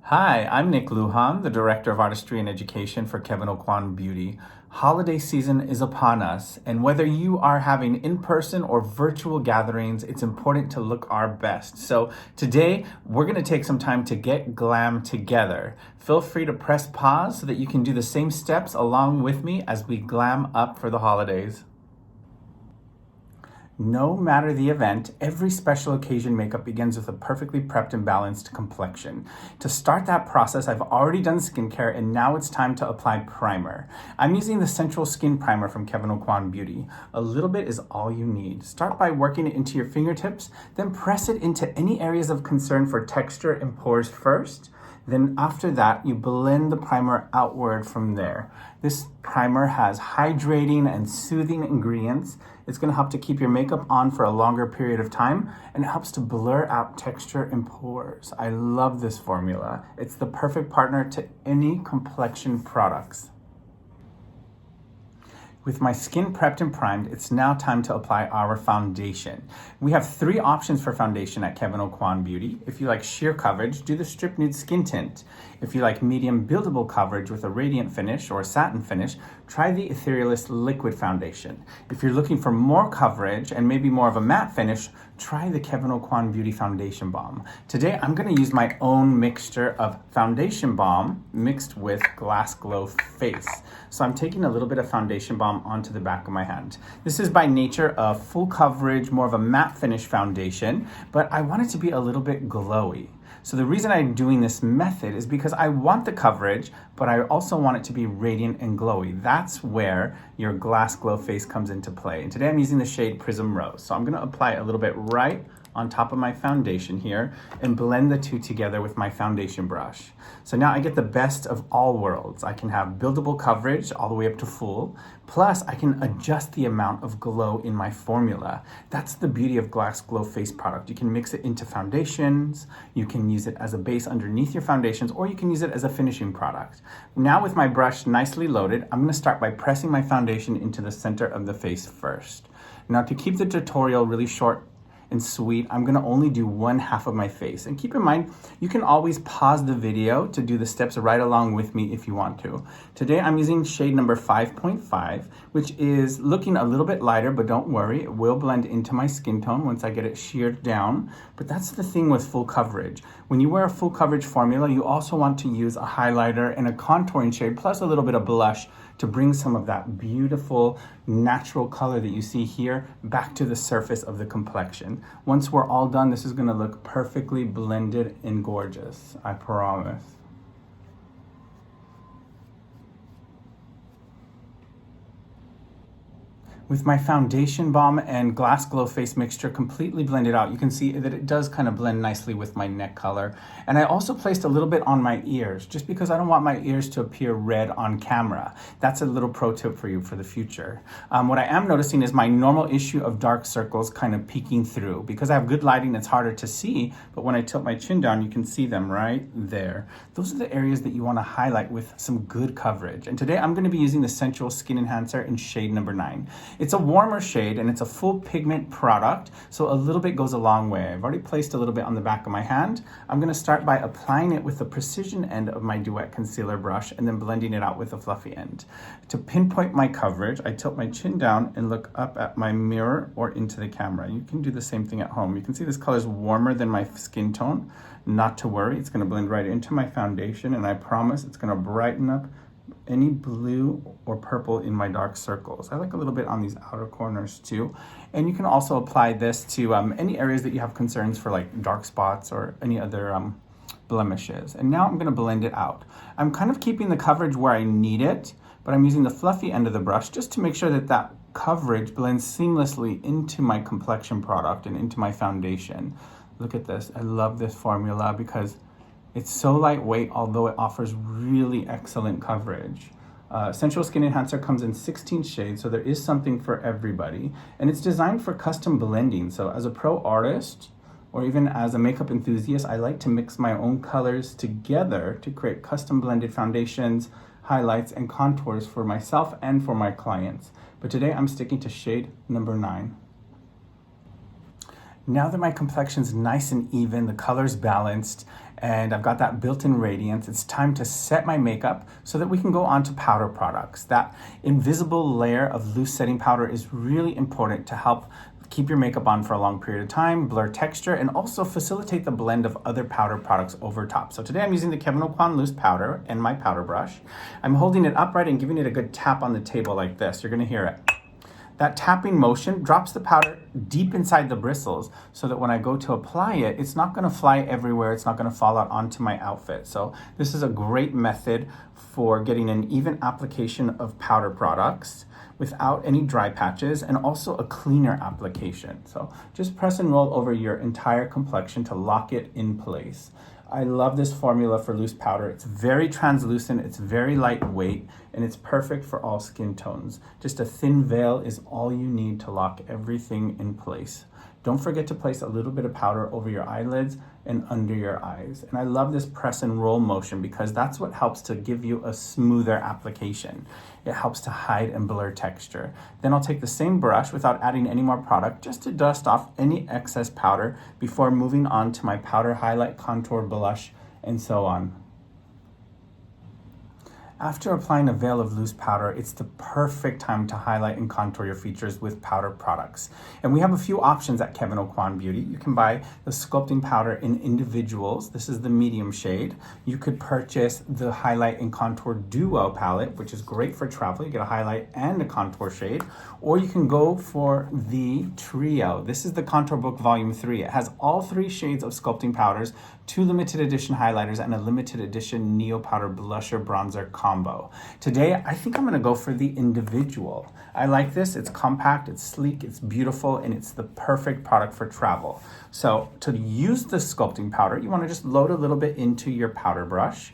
Hi, I'm Nick Lujan, the Director of Artistry and Education for Kevyn Aucoin Beauty. Holiday season is upon us, and whether you are having in-person or virtual gatherings, it's important to look our best. So today, we're gonna take some time to get glam together. Feel free to press pause so that you can do the same steps along with me as we glam up for the holidays. No matter the event, every special occasion makeup begins with a perfectly prepped and balanced complexion. To start that process, I've already done skincare and now it's time to apply primer. I'm using the Sensual Skin Primer from Kevyn Aucoin Beauty. A little bit is all you need. Start by working it into your fingertips, then press it into any areas of concern for texture and pores first. Then after that, you blend the primer outward from there. This primer has hydrating and soothing ingredients. It's gonna help to keep your makeup on for a longer period of time, and it helps to blur out texture and pores. I love this formula. It's the perfect partner to any complexion products. With my skin prepped and primed, it's now time to apply our foundation. We have 3 options for foundation at Kevyn Aucoin Beauty. If you like sheer coverage, do the Strip Nude Skin Tint. If you like medium buildable coverage with a radiant finish or a satin finish, try the ETHEREALIST Liquid Foundation. If you're looking for more coverage and maybe more of a matte finish, try the Kevyn Aucoin Beauty Foundation Balm. Today, I'm gonna use my own mixture of foundation balm mixed with Glass Glow Face. So I'm taking a little bit of foundation balm onto the back of my hand. This is by nature a full coverage, more of a matte finish foundation, but I want it to be a little bit glowy. So the reason I'm doing this method is because I want the coverage, but I also want it to be radiant and glowy. That's where your Glass Glow Face comes into play. And today I'm using the shade Prism Rose. So I'm gonna apply a little bit right on top of my foundation here and blend the two together with my foundation brush. So now I get the best of all worlds. I can have buildable coverage all the way up to full, plus I can adjust the amount of glow in my formula. That's the beauty of Glass Glow Face product. You can mix it into foundations, you can use it as a base underneath your foundations, or you can use it as a finishing product. Now with my brush nicely loaded, I'm gonna start by pressing my foundation into the center of the face first. Now to keep the tutorial really short and sweet, I'm gonna only do one half of my face. And keep in mind, you can always pause the video to do the steps right along with me if you want to. Today, I'm using shade number 5.5, which is looking a little bit lighter, but don't worry, it will blend into my skin tone once I get it sheared down. But that's the thing with full coverage. When you wear a full coverage formula, you also want to use a highlighter and a contouring shade, plus a little bit of blush to bring some of that beautiful natural color that you see here back to the surface of the complexion. Once we're all done, this is gonna look perfectly blended and gorgeous, I promise. With my foundation balm and Glass Glow Face mixture completely blended out, you can see that it does kind of blend nicely with my neck color. And I also placed a little bit on my ears, just because I don't want my ears to appear red on camera. That's a little pro tip for you for the future. What I am noticing is my normal issue of dark circles kind of peeking through. Because I have good lighting, it's harder to see, but when I tilt my chin down, you can see them right there. Those are the areas that you want to highlight with some good coverage. And today I'm going to be using the Sensual Skin Enhancer in shade number 9. It's a warmer shade and it's a full pigment product, so a little bit goes a long way. I've already placed a little bit on the back of my hand. I'm gonna start by applying it with the precision end of my Duet concealer brush and then blending it out with the fluffy end. To pinpoint my coverage, I tilt my chin down and look up at my mirror or into the camera. You can do the same thing at home. You can see this color is warmer than my skin tone. Not to worry, it's gonna blend right into my foundation, and I promise it's gonna brighten up any blue or purple in my dark circles. I like a little bit on these outer corners too. And you can also apply this to any areas that you have concerns for, like dark spots or any other blemishes. And now I'm gonna blend it out. I'm kind of keeping the coverage where I need it, but I'm using the fluffy end of the brush just to make sure that that coverage blends seamlessly into my complexion product and into my foundation. Look at this, I love this formula because it's so lightweight, although it offers really excellent coverage. Sensual Skin Enhancer comes in 16 shades, so there is something for everybody. And it's designed for custom blending. So as a pro artist, or even as a makeup enthusiast, I like to mix my own colors together to create custom blended foundations, highlights, and contours for myself and for my clients. But today I'm sticking to shade number 9. Now that my complexion's nice and even, the color's balanced, and I've got that built-in radiance, it's time to set my makeup so that we can go on to powder products. That invisible layer of loose setting powder is really important to help keep your makeup on for a long period of time, blur texture, and also facilitate the blend of other powder products over top. So today I'm using the Kevyn Aucoin loose powder and my powder brush. I'm holding it upright and giving it a good tap on the table like this. You're gonna hear it. That tapping motion drops the powder deep inside the bristles so that when I go to apply it, it's not gonna fly everywhere, it's not gonna fall out onto my outfit. So this is a great method for getting an even application of powder products without any dry patches, and also a cleaner application. So just press and roll over your entire complexion to lock it in place. I love this formula for loose powder. It's very translucent, it's very lightweight, and it's perfect for all skin tones. Just a thin veil is all you need to lock everything in place. Don't forget to place a little bit of powder over your eyelids and under your eyes. And I love this press and roll motion because that's what helps to give you a smoother application. It helps to hide and blur texture. Then I'll take the same brush without adding any more product just to dust off any excess powder before moving on to my powder highlight, contour, blush, and so on. After applying a veil of loose powder, it's the perfect time to highlight and contour your features with powder products. And we have a few options at Kevyn Aucoin Beauty. You can buy the sculpting powder in individuals. This is the medium shade. You could purchase the highlight and contour duo palette, which is great for travel. You get a highlight and a contour shade. Or you can go for the trio. This is the Contour Book Volume 3. It has all 3 shades of sculpting powders, 2 limited edition highlighters, and a limited edition Neo Powder Blusher Bronzer combo. Today, I think I'm gonna go for the individual. I like this, it's compact, it's sleek, it's beautiful, and it's the perfect product for travel. So to use the sculpting powder, you wanna just load a little bit into your powder brush.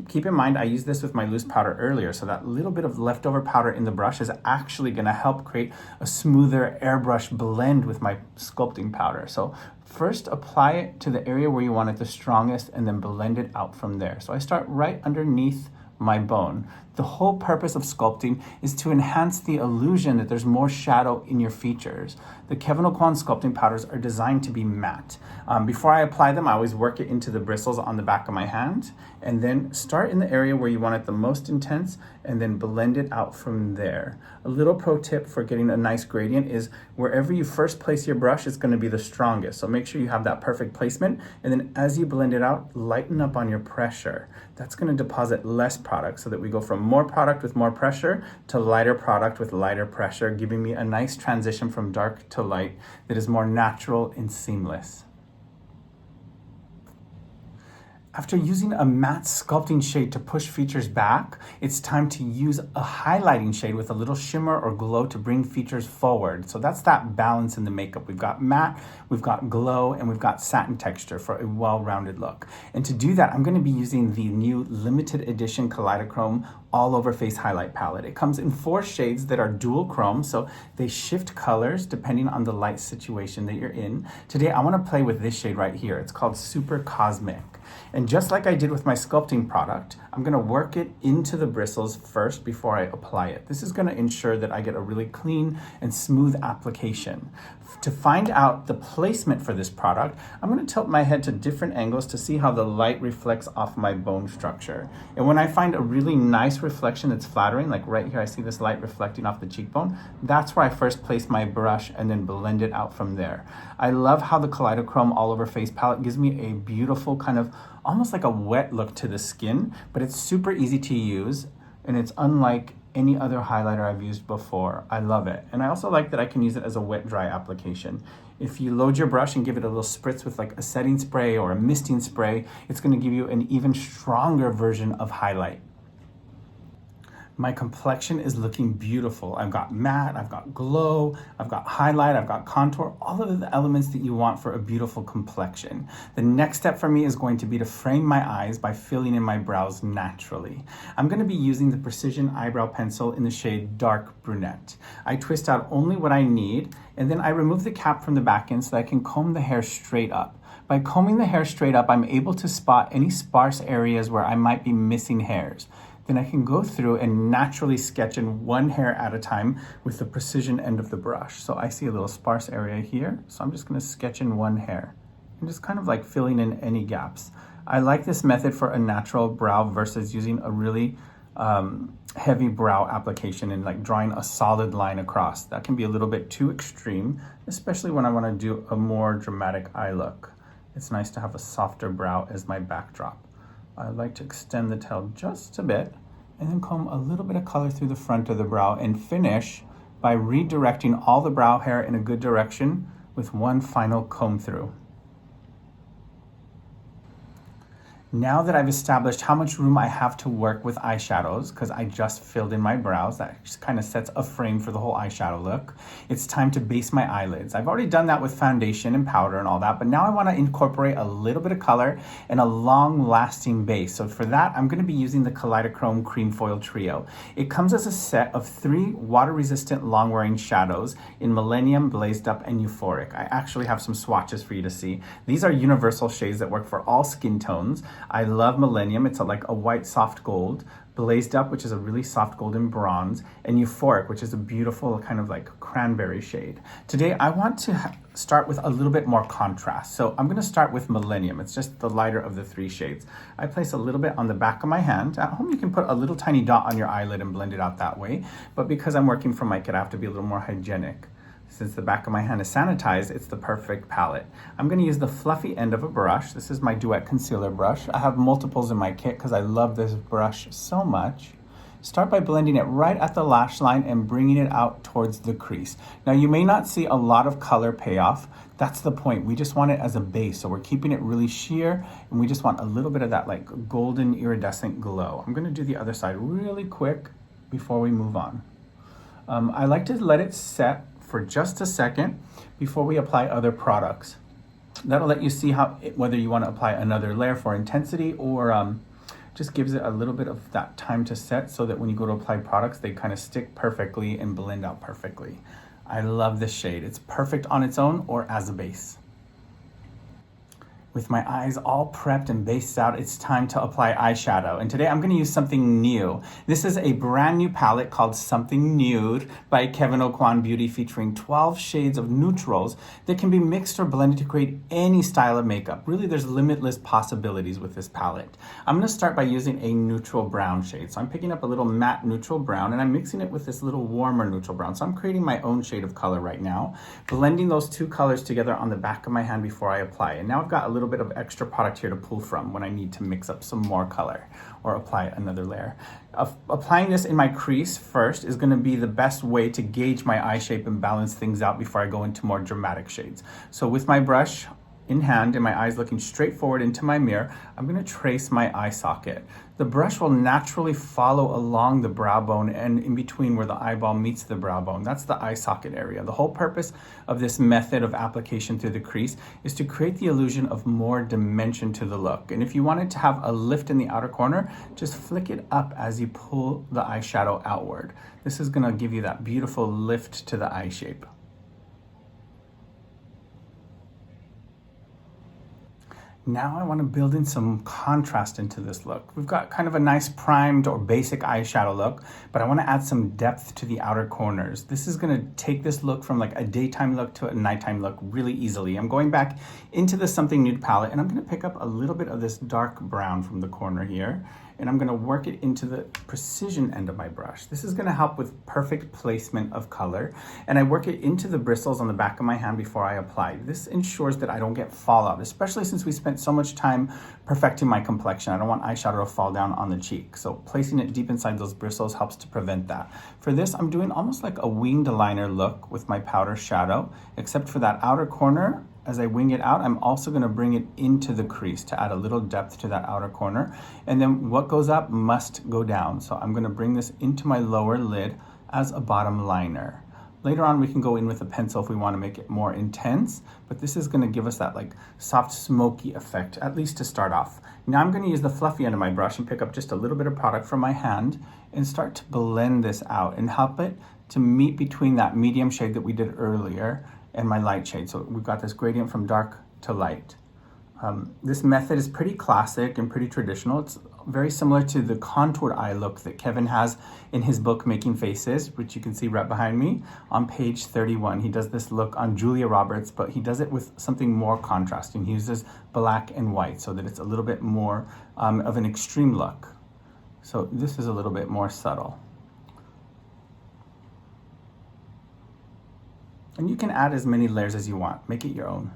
Keep in mind, I used this with my loose powder earlier, so that little bit of leftover powder in the brush is actually gonna help create a smoother airbrush blend with my sculpting powder. So first apply it to the area where you want it the strongest and then blend it out from there. So I start right underneath my bone. The whole purpose of sculpting is to enhance the illusion that there's more shadow in your features. The Kevyn Aucoin sculpting powders are designed to be matte. Before I apply them, I always work it into the bristles on the back of my hand, and then start in the area where you want it the most intense, and then blend it out from there. A little pro tip for getting a nice gradient is wherever you first place your brush, it's gonna be the strongest. So make sure you have that perfect placement, and then as you blend it out, lighten up on your pressure. That's gonna deposit less product so that we go from more product with more pressure to lighter product with lighter pressure, giving me a nice transition from dark to light that is more natural and seamless. After using a matte sculpting shade to push features back, it's time to use a highlighting shade with a little shimmer or glow to bring features forward. So that's that balance in the makeup. We've got matte, we've got glow, and we've got satin texture for a well-rounded look. And to do that, I'm gonna be using the new limited edition KALEIDOCHROME all over face highlight palette. It comes in 4 shades that are dual chrome, so they shift colors depending on the light situation that you're in. Today, I wanna play with this shade right here. It's called Super Cosmic. And just like I did with my sculpting product, I'm gonna work it into the bristles first before I apply it. This is gonna ensure that I get a really clean and smooth application. To find out the placement for this product, I'm gonna tilt my head to different angles to see how the light reflects off my bone structure. And when I find a really nice reflection that's flattering, like right here, I see this light reflecting off the cheekbone, that's where I first place my brush and then blend it out from there. I love how the KALEIDOCHROME all over face palette gives me a beautiful kind of almost like a wet look to the skin, but it's super easy to use, and it's unlike any other highlighter I've used before. I love it. And I also like that I can use it as a wet dry application. If you load your brush and give it a little spritz with like a setting spray or a misting spray, it's gonna give you an even stronger version of highlight. My complexion is looking beautiful. I've got matte, I've got glow, I've got highlight, I've got contour, all of the elements that you want for a beautiful complexion. The next step for me is going to be to frame my eyes by filling in my brows naturally. I'm gonna be using the Precision Eyebrow Pencil in the shade Dark Brunette. I twist out only what I need, and then I remove the cap from the back end so that I can comb the hair straight up. By combing the hair straight up, I'm able to spot any sparse areas where I might be missing hairs. then I can go through and naturally sketch in one hair at a time with the precision end of the brush. So I see a little sparse area here, so I'm just gonna sketch in one hair and just kind of like filling in any gaps. I like this method for a natural brow versus using a really heavy brow application and like drawing a solid line across. That can be a little bit too extreme, especially when I want to do a more dramatic eye look. It's nice to have a softer brow as my backdrop. I like to extend the tail just a bit and then comb a little bit of color through the front of the brow and finish by redirecting all the brow hair in a good direction with one final comb through. Now that I've established how much room I have to work with eyeshadows, because I just filled in my brows, that just kind of sets a frame for the whole eyeshadow look, it's time to base my eyelids. I've already done that with foundation and powder and all that, but now I want to incorporate a little bit of color and a long-lasting base. So for that, I'm going to be using the KALEIDOCHROME Cream Foil Trio. It comes as a set of 3 water-resistant long-wearing shadows in Millennium, Blazed Up, and Euphoric. I actually have some swatches for you to see. These are universal shades that work for all skin tones. I love Millennium, it's like a white soft gold, Blazed Up, which is a really soft golden bronze, and Euphoric, which is a beautiful kind of like cranberry shade. Today I want to start with a little bit more contrast. So I'm going to start with Millennium. It's just the lighter of the 3 shades. I place a little bit on the back of my hand. At home you can put a little tiny dot on your eyelid and blend it out that way, but because I'm working from my kit I have to be a little more hygienic. Since the back of my hand is sanitized, it's the perfect palette. I'm going to use the fluffy end of a brush. This is my Duet Concealer brush. I have multiples in my kit because I love this brush so much. Start by blending it right at the lash line and bringing it out towards the crease. Now you may not see a lot of color payoff. That's the point. We just want it as a base. So we're keeping it really sheer and we just want a little bit of that like golden iridescent glow. I'm going to do the other side really quick before we move on. I like to let it set for just a second before we apply other products. That'll let you see whether you want to apply another layer for intensity or just gives it a little bit of that time to set so that when you go to apply products, they kind of stick perfectly and blend out perfectly. I love this shade. It's perfect on its own or as a base. With my eyes all prepped and based out, it's time to apply eyeshadow. And today I'm going to use something new. This is a brand new palette called Something Nude by Kevyn Aucoin Beauty, featuring 12 shades of neutrals that can be mixed or blended to create any style of makeup. Really, there's limitless possibilities with this palette. I'm going to start by using a neutral brown shade. So I'm picking up a little matte neutral brown and I'm mixing it with this little warmer neutral brown. So I'm creating my own shade of color right now, blending those 2 colors together on the back of my hand before I apply. And now I've got a little bit of extra product here to pull from when I need to mix up some more color or apply another layer. Applying this in my crease first is going to be the best way to gauge my eye shape and balance things out before I go into more dramatic shades. So with my brush in hand and my eyes looking straight forward into my mirror, I'm going to trace my eye socket. The brush will naturally follow along the brow bone and in between where the eyeball meets the brow bone. That's the eye socket area. The whole purpose of this method of application through the crease is to create the illusion of more dimension to the look. And if you wanted to have a lift in the outer corner, just flick it up as you pull the eyeshadow outward. This is going to give you that beautiful lift to the eye shape. Now I want to build in some contrast into this look. We've got kind of a nice primed or basic eyeshadow look, but I want to add some depth to the outer corners. This is going to take this look from like a daytime look to a nighttime look really easily. I'm going back into the Something Nude palette and I'm going to pick up a little bit of this dark brown from the corner here. And I'm going to work it into the precision end of my brush. This is going to help with perfect placement of color. And I work it into the bristles on the back of my hand before I apply. This ensures that I don't get fallout, especially since we spent so much time perfecting my complexion. I don't want eyeshadow to fall down on the cheek. So placing it deep inside those bristles helps to prevent that. For this, I'm doing almost like a winged liner look with my powder shadow, except for that outer corner. As I wing it out, I'm also going to bring it into the crease to add a little depth to that outer corner. And then what goes up must go down. So I'm going to bring this into my lower lid as a bottom liner. Later on, we can go in with a pencil if we want to make it more intense, but this is going to give us that like soft smoky effect, at least to start off. Now I'm going to use the fluffy end of my brush and pick up just a little bit of product from my hand and start to blend this out and help it to meet between that medium shade that we did earlier and my light shade. So we've got this gradient from dark to light. This method is pretty classic and pretty traditional. It's very similar to the contoured eye look that Kevyn has in his book, Making Faces, which you can see right behind me on page 31. He does this look on Julia Roberts, but he does it with something more contrasting. He uses black and white so that it's a little bit more of an extreme look. So this is a little bit more subtle. And you can add as many layers as you want. Make it your own.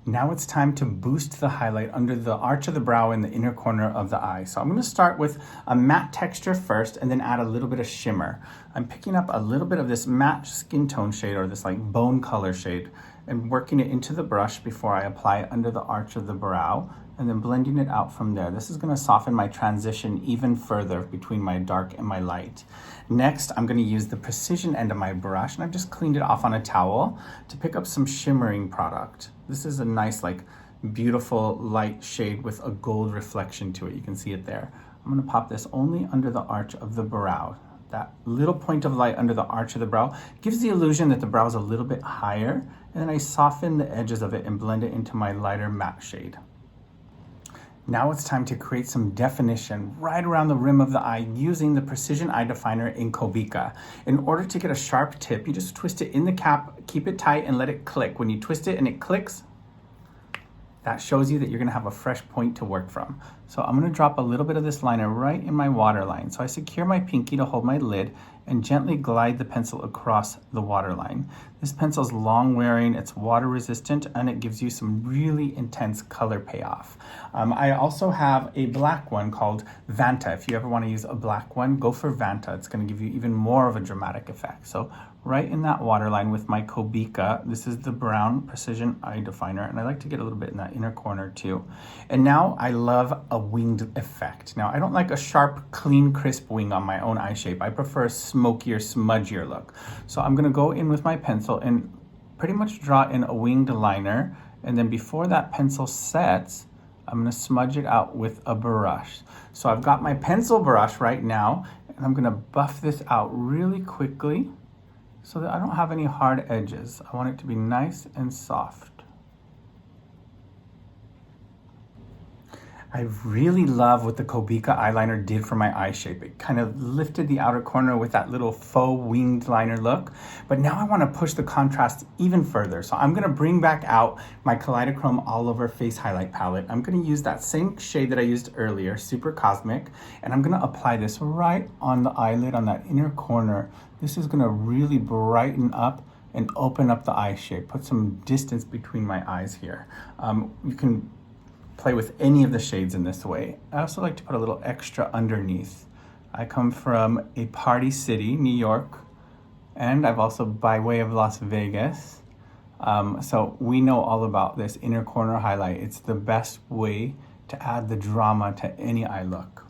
Now it's time to boost the highlight under the arch of the brow in the inner corner of the eye. So I'm going to start with a matte texture first and then add a little bit of shimmer. I'm picking up a little bit of this matte skin tone shade, or this like bone color shade, and working it into the brush before I apply it under the arch of the brow, and then blending it out from there. This is going to soften my transition even further between my dark and my light. Next, I'm going to use the precision end of my brush, and I've just cleaned it off on a towel to pick up some shimmering product. This is a nice, like, beautiful light shade with a gold reflection to it. You can see it there. I'm going to pop this only under the arch of the brow. That little point of light under the arch of the brow gives the illusion that the brow is a little bit higher, and then I soften the edges of it and blend it into my lighter matte shade. Now it's time to create some definition right around the rim of the eye using the Precision Eye Definer in KOBICHA. In order to get a sharp tip, you just twist it in the cap, keep it tight, and let it click. When you twist it and it clicks, that shows you that you're gonna have a fresh point to work from. So I'm gonna drop a little bit of this liner right in my waterline. So I secure my pinky to hold my lid and gently glide the pencil across the waterline. This pencil is long wearing, it's water resistant, and it gives you some really intense color payoff. I also have a black one called Vanta. If you ever want to use a black one, go for Vanta. It's going to give you even more of a dramatic effect. So right in that waterline with my KOBICHA, this is the brown Precision Eye Definer, and I like to get a little bit in that inner corner too. And now I love a winged effect. Now I don't like a sharp, clean, crisp wing on my own eye shape. I prefer a smokier, smudgier look. So I'm going to go in with my pencil and pretty much draw in a winged liner, and then before that pencil sets, I'm going to smudge it out with a brush. So I've got my pencil brush right now, and I'm going to buff this out really quickly so that I don't have any hard edges. I want it to be nice and soft. I really love what the KOBICHA eyeliner did for my eye shape. It kind of lifted the outer corner with that little faux winged liner look. But now I want to push the contrast even further. So I'm going to bring back out my KALEIDOCHROME All Over Face Highlight Palette. I'm going to use that same shade that I used earlier, Super Cosmic, and I'm going to apply this right on the eyelid, on that inner corner. This is going to really brighten up and open up the eye shape. Put some distance between my eyes here. You can play with any of the shades in this way. I also like to put a little extra underneath. I come from a party city, New York, and I've also by way of Las Vegas. So we know all about this inner corner highlight. It's the best way to add the drama to any eye look.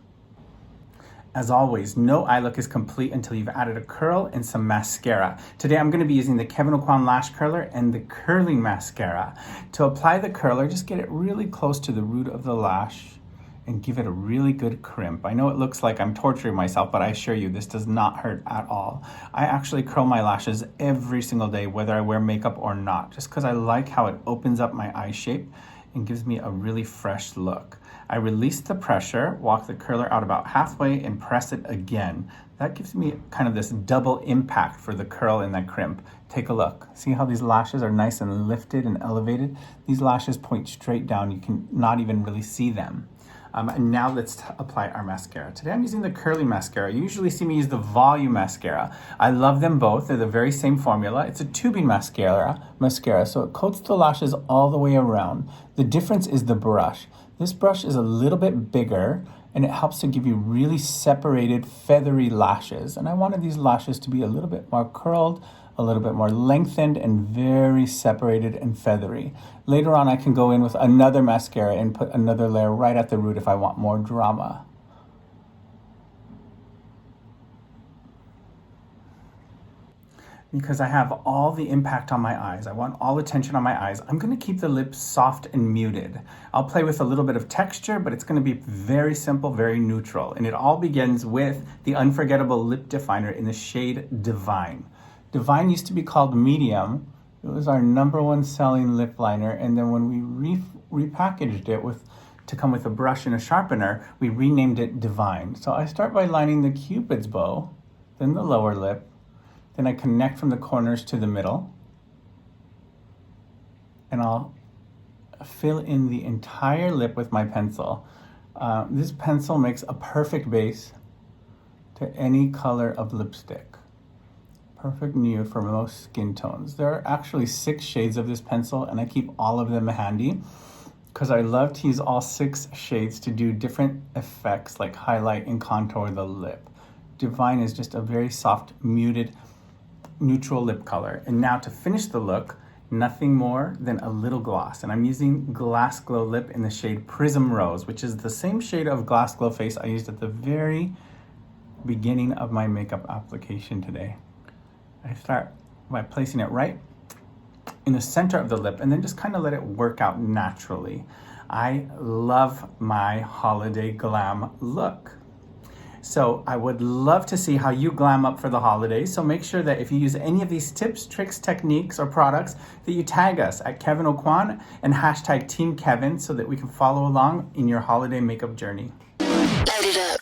As always, no eye look is complete until you've added a curl and some mascara. Today I'm going to be using the Kevyn Aucoin Lash Curler and the Curling Mascara. To apply the curler, just get it really close to the root of the lash and give it a really good crimp. I know it looks like I'm torturing myself, but I assure you this does not hurt at all. I actually curl my lashes every single day, whether I wear makeup or not, just because I like how it opens up my eye shape and gives me a really fresh look. I release the pressure, walk the curler out about halfway, and press it again. That gives me kind of this double impact for the curl and that crimp. Take a look. See how these lashes are nice and lifted and elevated? These lashes point straight down. You can not even really see them. And now let's apply our mascara. Today I'm using the Curling Mascara. You usually see me use the Volume Mascara. I love them both. They're the very same formula. It's a tubing mascara, so it coats the lashes all the way around. The difference is the brush. This brush is a little bit bigger, and it helps to give you really separated, feathery lashes. And I wanted these lashes to be a little bit more curled, a little bit more lengthened, and very separated and feathery. Later on, I can go in with another mascara and put another layer right at the root if I want more drama. Because I have all the impact on my eyes, I want all attention on my eyes, I'm going to keep the lips soft and muted. I'll play with a little bit of texture, but it's going to be very simple, very neutral. And it all begins with the Unforgettable Lip Definer in the shade Divine. Divine used to be called Medium, It was our #1 selling lip liner, and then when we repackaged it to come with a brush and a sharpener, we renamed it Divine. So I start by lining the Cupid's bow, then the lower lip, then I connect from the corners to the middle, and I'll fill in the entire lip with my pencil. This pencil makes a perfect base to any color of lipstick. Perfect nude for most skin tones. There are actually 6 shades of this pencil, and I keep all of them handy because I love to use all 6 shades to do different effects like highlight and contour the lip. Divine is just a very soft, muted, neutral lip color. And now to finish the look, nothing more than a little gloss. And I'm using Glass Glow Lip in the shade Prism Rose, which is the same shade of Glass Glow Face I used at the very beginning of my makeup application today. I start by placing it right in the center of the lip and then just kind of let it work out naturally. I love my holiday glam look. So I would love to see how you glam up for the holidays. So make sure that if you use any of these tips, tricks, techniques, or products, that you tag us at Kevyn Aucoin and hashtag Team Kevyn so that we can follow along in your holiday makeup journey. Light it up.